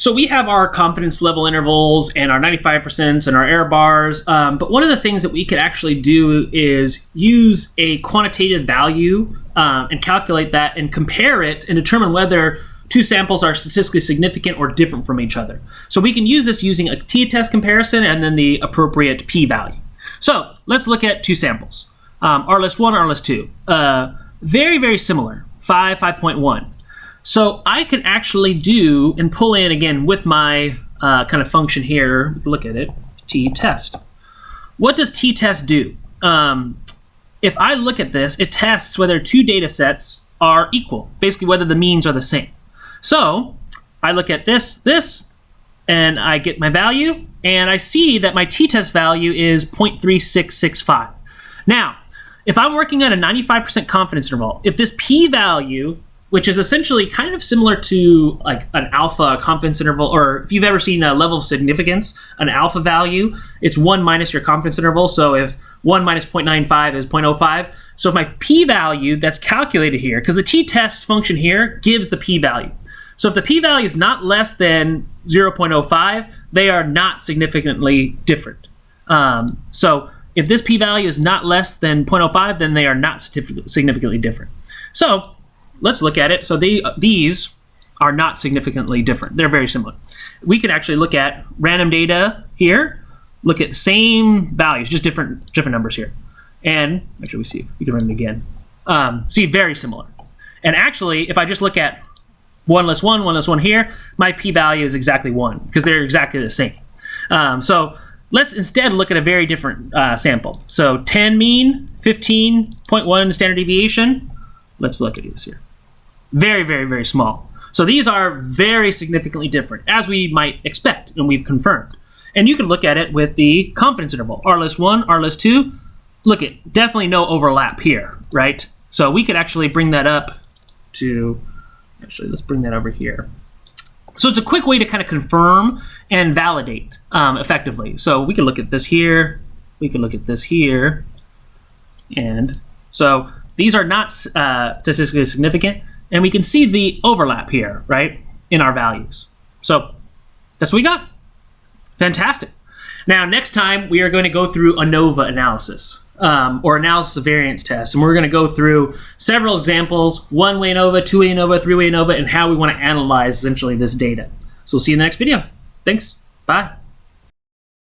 So we have our confidence level intervals and our 95% and our error bars, but one of the things that we could actually do is use a quantitative value and calculate that and compare it and determine whether two samples are statistically significant or different from each other. So we can use this using a t-test comparison and then the appropriate p-value. So let's look at two samples, R-list1, R-list2. Very, very similar, 5, 5.1. So I can actually do and pull in again with my kind of function here. Look at it, t-test. What does t-test do? If I look at this, it tests whether two data sets are equal, basically whether the means are the same. So I look at this, and I get my value, and I see that my t-test value is 0.3665. Now, if I'm working at a 95% confidence interval, if this p-value, which is essentially kind of similar to like an alpha confidence interval, or if you've ever seen a level of significance, an alpha value, it's 1 minus your confidence interval. So if 1 minus 0.95 is 0.05. So if my p-value that's calculated here, because the t-test function here gives the p-value. So if the p-value is not less than 0.05, they are not significantly different. So if this p-value is not less than 0.05, then they are not significantly different. So let's look at it. So these are not significantly different. They're very similar. We could actually look at random data here, look at same values, just different numbers here. And actually we can run it again. See, very similar. And actually, if I just look at 1 less 1, 1 less 1 here, my p-value is exactly 1 because they're exactly the same. So let's instead look at a very different sample. So 10 mean, 15.1 standard deviation. Let's look at these here. Very, very, very small. So these are very significantly different, as we might expect, and we've confirmed. And you can look at it with the confidence interval, R-list1, R-list2. Look at, definitely no overlap here, right? So we could actually bring that up to, actually, let's bring that over here. So it's a quick way to kind of confirm and validate effectively. So we can look at this here. We can look at this here. And so these are not statistically significant. And we can see the overlap here, right, in our values. So that's what we got. Fantastic. Now, next time, we are going to go through ANOVA analysis, or analysis of variance tests. And we're going to go through several examples, one-way ANOVA, two-way ANOVA, three-way ANOVA, and how we want to analyze, essentially, this data. So we'll see you in the next video. Thanks. Bye.